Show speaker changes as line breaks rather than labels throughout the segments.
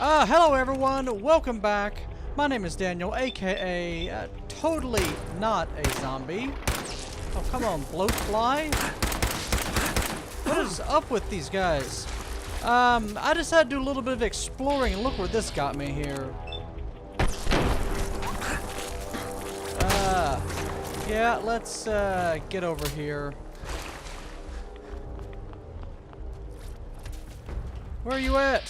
Hello everyone, welcome back. My name is Daniel, aka totally not a zombie. Oh, come on, bloatfly. What is up with these guys? I decided to do a little bit of exploring, and look where this got me here. Yeah, let's get over here. Where are you at?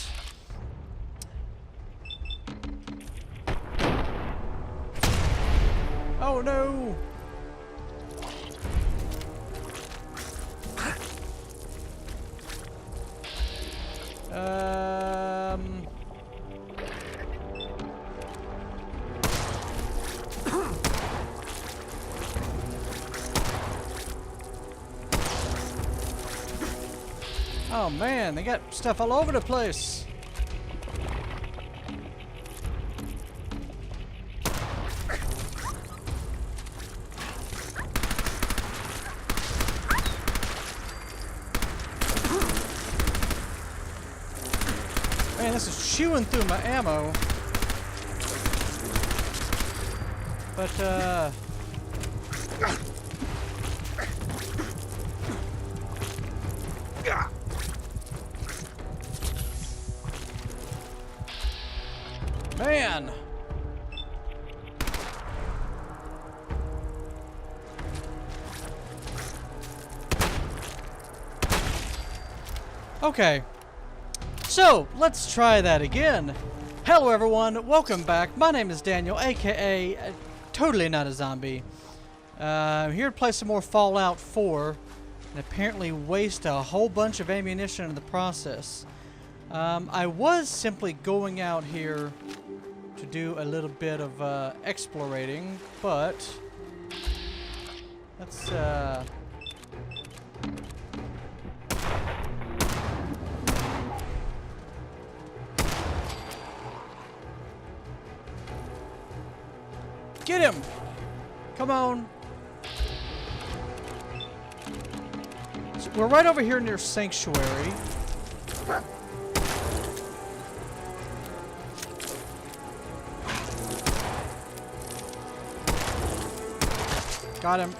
Oh no! Oh man, they got stuff all over the place. Man, this is chewing through my ammo. But, man! Okay. So, let's try that again. Hello everyone, welcome back. My name is Daniel, aka totally not a zombie. I'm here to play some more Fallout 4 and apparently waste a whole bunch of ammunition in the process. I was simply going out here to do a little bit of explorating, but let's get him! Come on! So we're right over here near Sanctuary. Got him.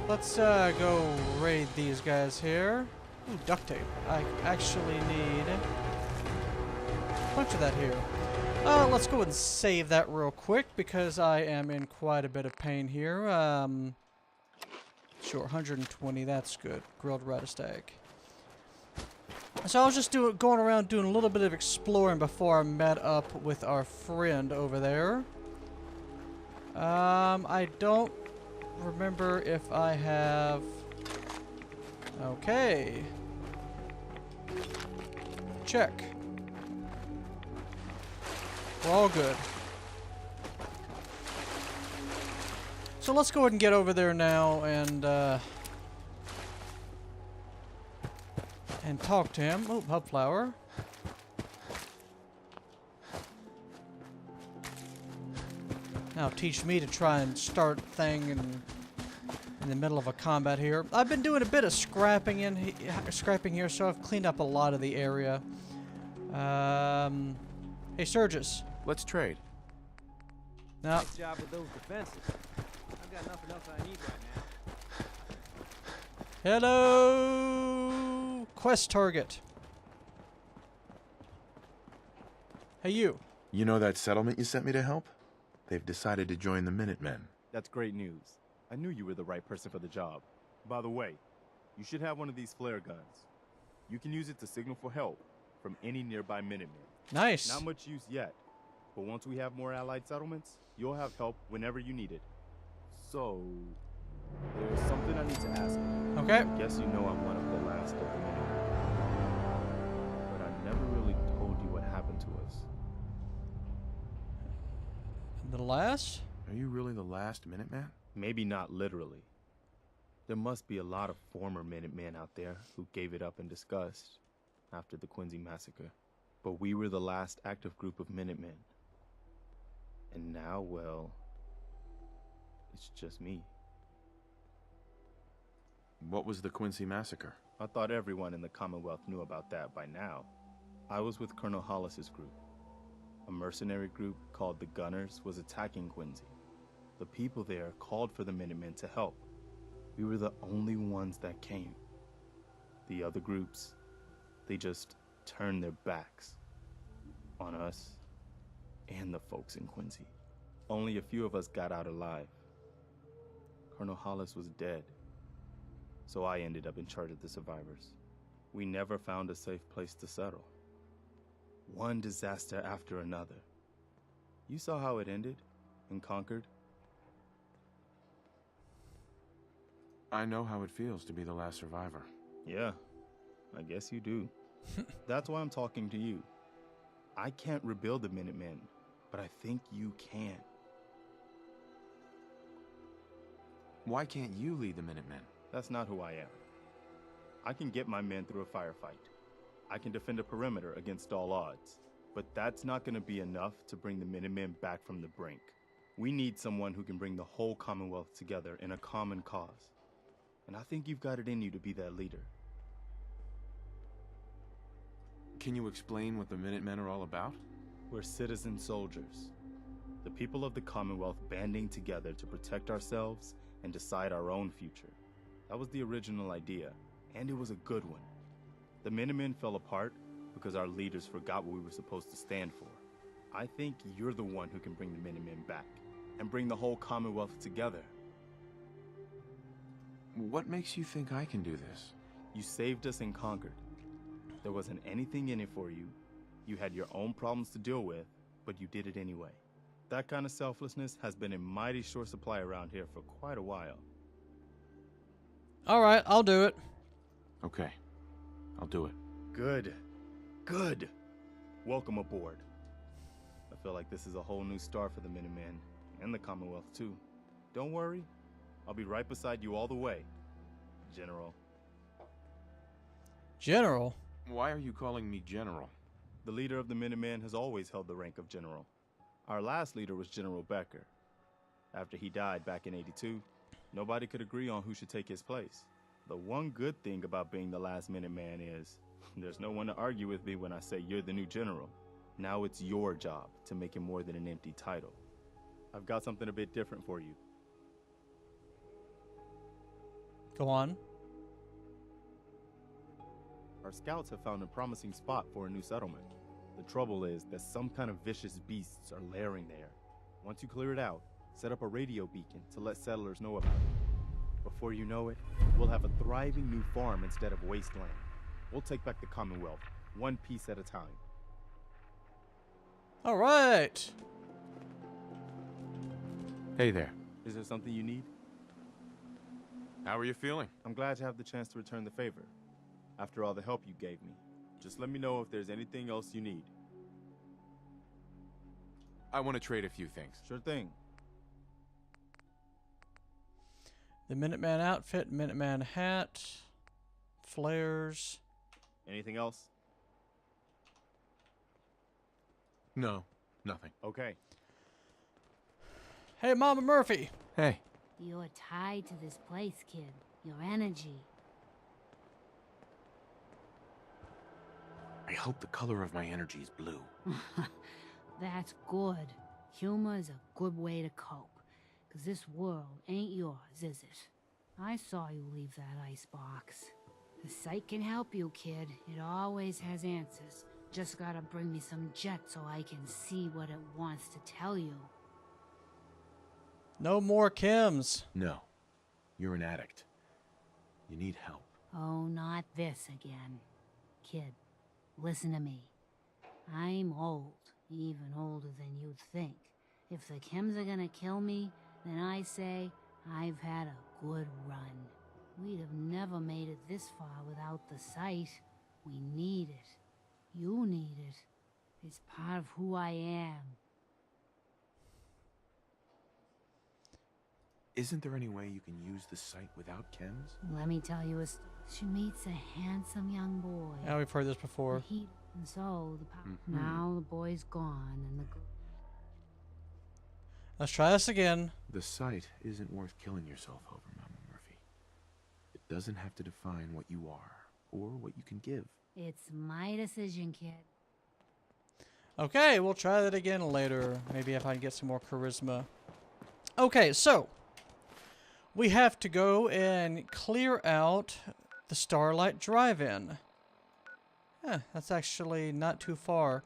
Let's go raid these guys here. Ooh, duct tape. I actually need a bunch of that here. Let's go and save that real quick because I am in quite a bit of pain here. Sure, 120, that's good. Grilled radish steak. So I was just going around doing a little bit of exploring before I met up with our friend over there. I don't remember if I have... Okay. Check. We're all good. So let's go ahead and get over there now and talk to him. Oh, hub flower. Now teach me to try and start thing in the middle of a combat here. I've been doing a bit of scrapping here, so I've cleaned up a lot of the area. Hey, Sturgis.
Let's trade.
No.
Nice job with those defenses. I've got nothing else I need right now.
Hello, quest target. Hey, you.
You know that settlement you sent me to help? They've decided to join the Minutemen.
That's great news. I knew you were the right person for the job. By the way, you should have one of these flare guns. You can use it to signal for help from any nearby Minutemen.
Nice.
Not much use yet, but once we have more allied settlements, you'll have help whenever you need it. So, there's something I need to ask you.
Okay.
I guess you know I'm one of the last of the Minutemen. But I never really told you what happened to us.
The last?
Are you really the last Minuteman?
Maybe not literally. There must be a lot of former Minutemen out there who gave it up in disgust after the Quincy massacre. But we were the last active group of Minutemen. And now, well, it's just me.
What was the Quincy massacre?
I thought everyone in the Commonwealth knew about that by now. I was with Colonel Hollis's group. A mercenary group called the Gunners was attacking Quincy. The people there called for the Minutemen to help. We were the only ones that came. The other groups, they just turned their backs on us and the folks in Quincy. Only a few of us got out alive. Colonel Hollis was dead, so I ended up in charge of the survivors. We never found a safe place to settle. One disaster after another. You saw how it ended in Concord?
I know how it feels to be the last survivor.
Yeah, I guess you do. That's why I'm talking to you. I can't rebuild the Minutemen, but I think you can.
Why can't you lead the Minutemen?
That's not who I am. I can get my men through a firefight. I can defend a perimeter against all odds. But that's not going to be enough to bring the Minutemen back from the brink. We need someone who can bring the whole Commonwealth together in a common cause. And I think you've got it in you to be that leader.
Can you explain what the Minutemen are all about?
We're citizen soldiers. The people of the Commonwealth banding together to protect ourselves and decide our own future. That was the original idea, and it was a good one. The Minutemen fell apart because our leaders forgot what we were supposed to stand for. I think you're the one who can bring the Minutemen back and bring the whole Commonwealth together.
What makes you think I can do this?
You saved us in Concord. There wasn't anything in it for you. You had your own problems to deal with, but you did it anyway. That kind of selflessness has been in mighty short supply around here for quite a while.
All right, I'll do it.
Okay, I'll do it.
Good. Good. Welcome aboard. I feel like this is a whole new start for the Minutemen, and the Commonwealth too. Don't worry, I'll be right beside you all the way, General.
General?
Why are you calling me General?
The leader of the Minutemen has always held the rank of General. Our last leader was General Becker. After he died back in '82, nobody could agree on who should take his place. The one good thing about being the last Minuteman is there's no one to argue with me when I say you're the new general. Now it's your job to make it more than an empty title. I've got something a bit different for you.
Go on.
Our scouts have found a promising spot for a new settlement. The trouble is that some kind of vicious beasts are lairing there. Once you clear it out, set up a radio beacon to let settlers know about it. Before you know it, we'll have a thriving new farm instead of wasteland. We'll take back the Commonwealth, one piece at a time.
All right.
Hey there.
Is there something you need?
How are you feeling?
I'm glad to have the chance to return the favor. After all the help you gave me. Just let me know if there's anything else you need.
I want to trade a few things.
Sure thing.
The Minuteman outfit, Minuteman hat, flares.
Anything else?
No, nothing.
Okay.
Hey, Mama Murphy.
Hey.
You're tied to this place, kid. Your energy.
I hope the color of my energy is blue.
That's good. Humor is a good way to cope. 'Cause this world ain't yours, is it? I saw you leave that icebox. The sight can help you, kid. It always has answers. Just gotta bring me some jet so I can see what it wants to tell you.
No more chems.
No. You're an addict. You need help.
Oh, not this again. Kid, listen to me. I'm old, even older than you'd think. If the chems are gonna kill me, then I say I've had a good run. We'd have never made it this far without the sight. We need it. You need it. It's part of who I am.
Isn't there any way you can use the sight without chems?
Let me tell you a story. She meets a handsome young boy.
Yeah, we've heard this before.
The heat, and so now the boy's gone, and the
Let's try this again.
The sight isn't worth killing yourself over, Mama Murphy. It doesn't have to define what you are or what you can give.
It's my decision, kid.
Okay, we'll try that again later. Maybe if I can get some more charisma. Okay, so we have to go and clear out the Starlight Drive-In. That's actually not too far.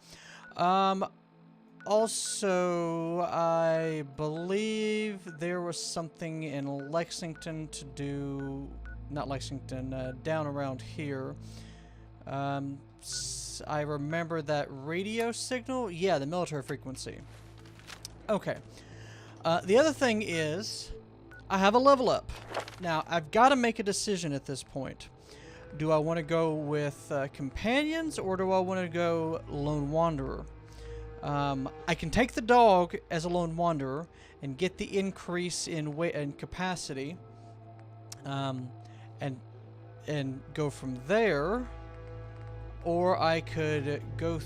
Also, I believe there was something in Lexington to do. Not Lexington, down around here. I remember that radio signal. Yeah, the military frequency. Okay. The other thing is, I have a level up. Now, I've got to make a decision at this point. Do I want to go with companions, or do I want to go lone wanderer? I can take the dog as a lone wanderer and get the increase in weight and capacity, and go from there, or I could go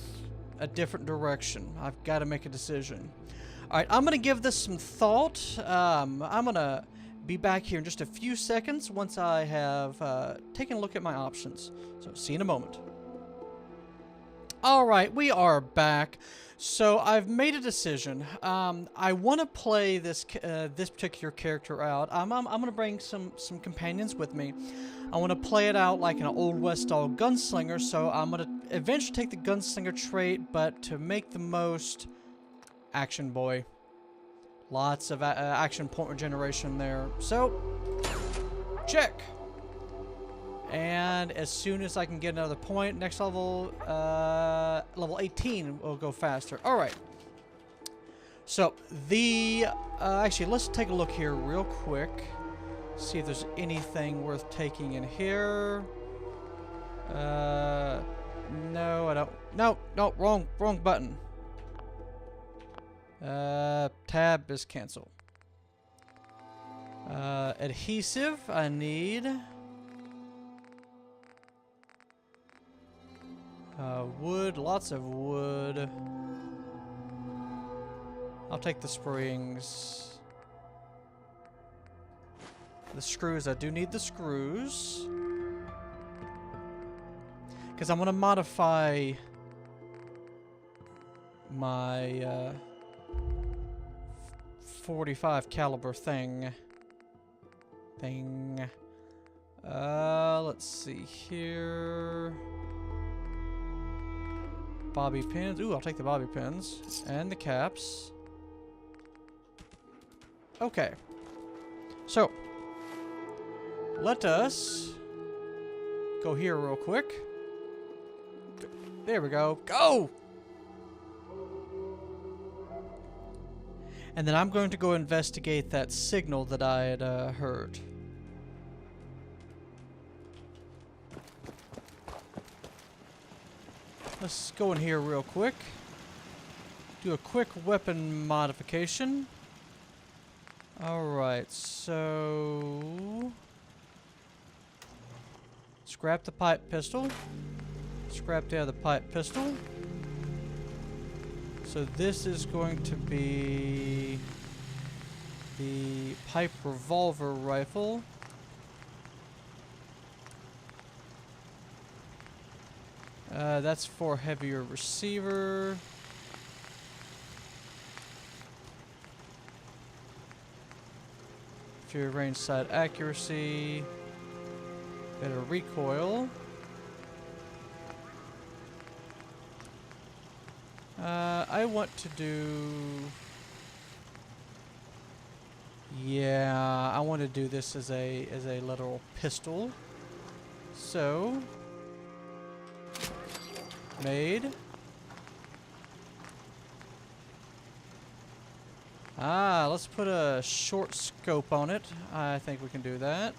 a different direction. I've got to make a decision. All right, I'm gonna give this some thought. I'm gonna be back here in just a few seconds once I have taken a look at my options. So, see you in a moment. All right, we are back. So I've made a decision. I want to play this this particular character out. I'm gonna bring some companions with me. I want to play it out like an Old West style gunslinger. So I'm gonna eventually take the gunslinger trait, but to make the most action boy. Lots of action point regeneration there. So check. And as soon as I can get another point, next level, level 18 will go faster. All right. So the, actually, let's take a look here real quick. See if there's anything worth taking in here. No, I don't. No, wrong button. Tab is cancel. Adhesive, I need. Wood, lots of wood. I'll take the springs. The screws, I do need the screws. Because I'm going to modify my 45 caliber thing. Let's see here. Bobby pins. Ooh, I'll take the bobby pins. And the caps. Okay. So, let us go here real quick. There we go. Go! And then I'm going to go investigate that signal that I had heard. Let's go in here real quick. Do a quick weapon modification. Alright, so... scrap the pipe pistol. Scrap the other pipe pistol. So this is going to be the pipe revolver rifle. That's for heavier receiver. Fewer range side accuracy. Better recoil. I want to do... yeah, I want to do this as a literal pistol. So... made. Let's put a short scope on it. I think we can do that.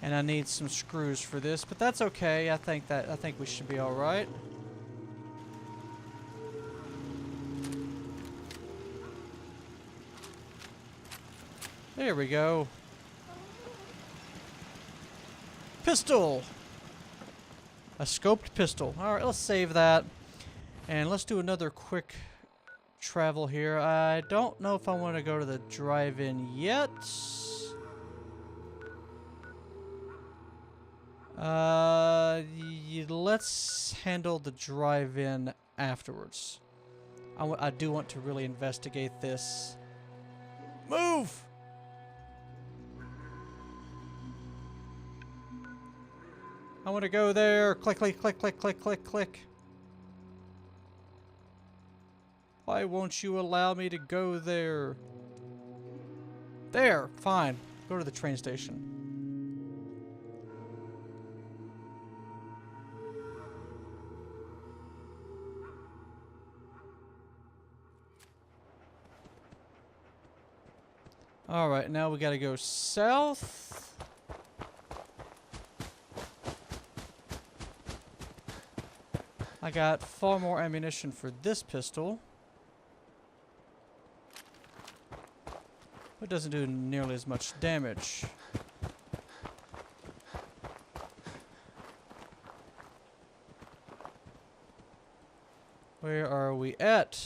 And I need some screws for this, but that's okay. I think we should be all right. There we go. Pistol! A scoped pistol. Alright, let's save that. And let's do another quick travel here. I don't know if I want to go to the drive-in yet. Let's handle the drive-in afterwards. I do want to really investigate this. Move! I want to go there. Click, click, click, click, click, click, click. Why won't you allow me to go there? There, fine. Go to the train station. Alright, now we gotta go south. I got far more ammunition for this pistol. It doesn't do nearly as much damage. Where are we at?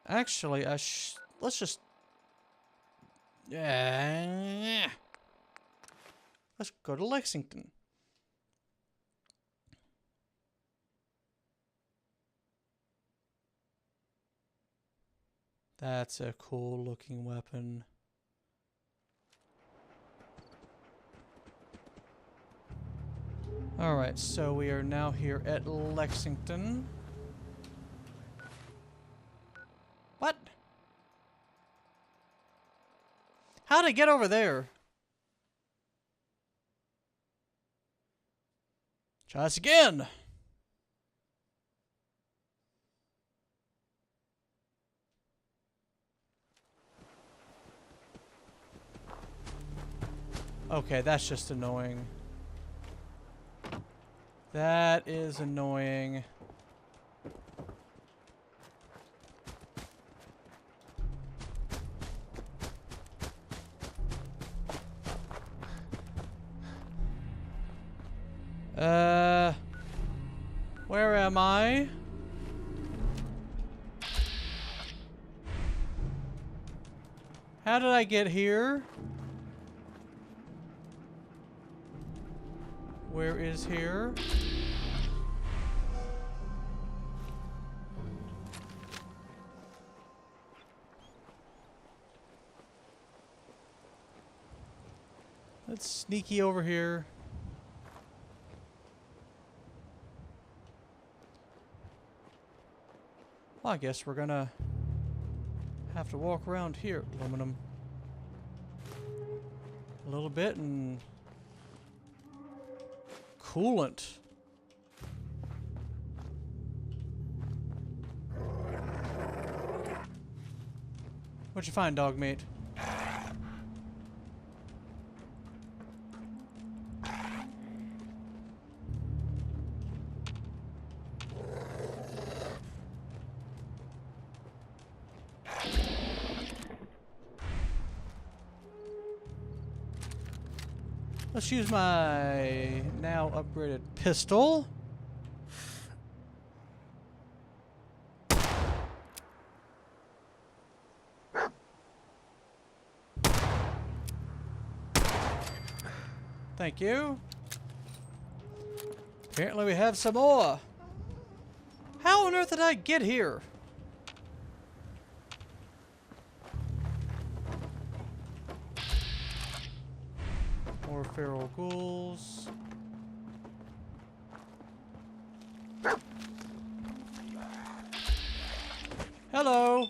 Actually, let's just... Yeah. Let's go to Lexington. That's a cool looking weapon. Alright, so we are now here at Lexington. What? How'd I get over there? Try this again. Okay, that's just annoying. That is annoying. Where am I? How did I get here? Where is here? Let's sneaky over here. Well, I guess we're gonna have to walk around here. Aluminum. A little bit and... coolant. What'd you find, dog mate? Let's use my now upgraded pistol. Thank you. Apparently we have some more. How on earth did I get here? More feral ghouls. Hello.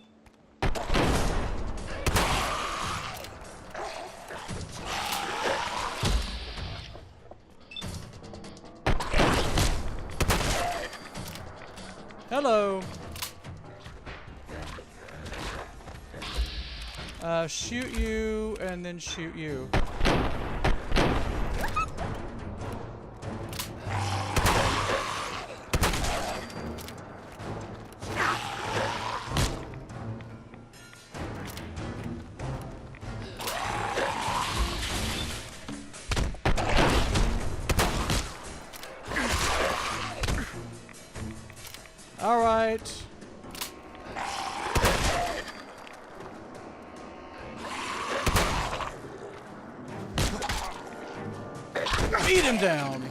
Hello. Shoot you and then shoot you. All right. beat him down.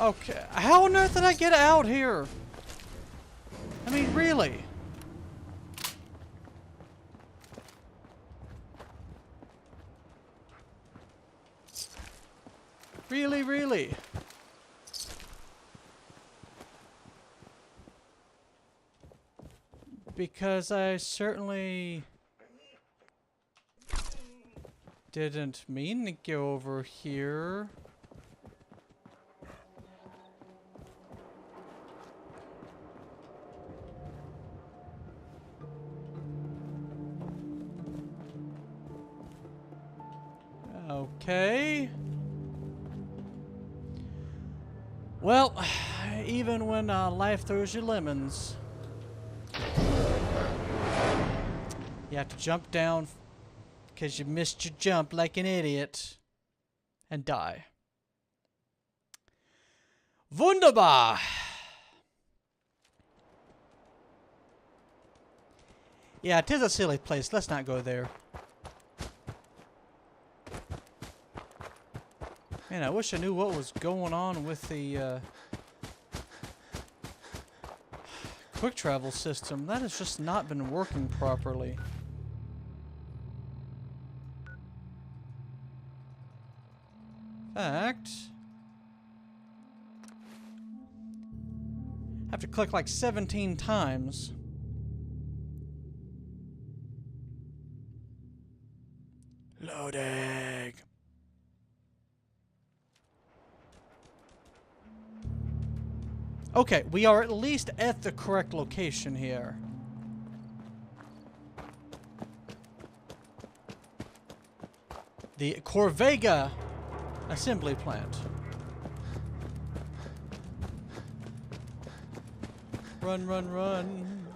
Okay, how on earth did I get out here? I mean, really? Really, really? Because I certainly didn't mean to go over here. Okay. Well, even when life throws you lemons, you have to jump down because you missed your jump like an idiot and die. Wunderbar! Yeah, it is a silly place. Let's not go there. Man, I wish I knew what was going on with the quick travel system. That has just not been working properly. In fact, I have to click like 17 times. Loading. Okay, we are at least at the correct location here. The Corvega assembly plant. Run, run, run.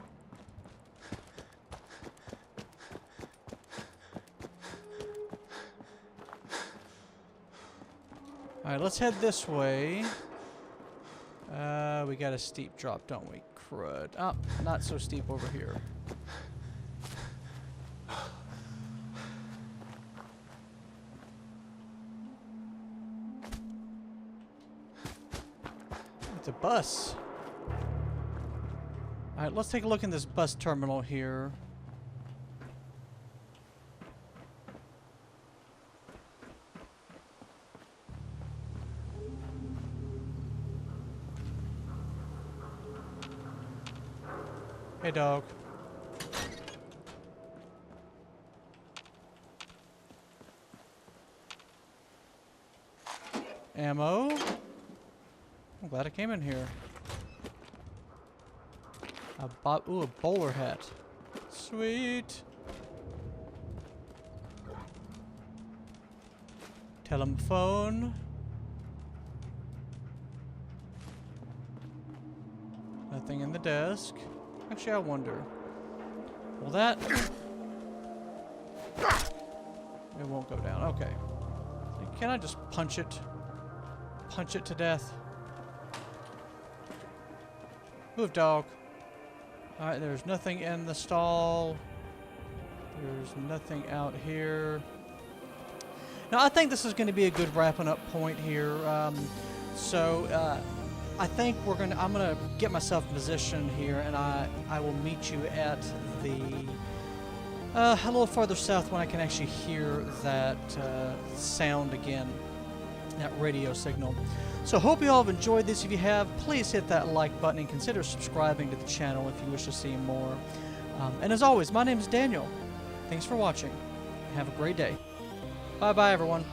Alright, let's head this way. We got a steep drop, don't we? Crud. Oh, not so steep over here. It's a bus. Alright, let's take a look in this bus terminal here. Hey, dog. Ammo. I'm glad I came in here. Ooh, a bowler hat. Sweet. Telephone. Nothing in the desk. Actually, I wonder. Well, that... It won't go down. Okay. Can I just punch it? Punch it to death? Move, dog. Alright, there's nothing in the stall. There's nothing out here. Now, I think this is going to be a good wrapping up point here. I think I'm gonna get myself in position here, and I will meet you at the a little farther south when I can actually hear that sound again, that radio signal. So hope you all have enjoyed this. If you have, please hit that like button and consider subscribing to the channel if you wish to see more. And as always, my name is Daniel. Thanks for watching. Have a great day. Bye bye, everyone.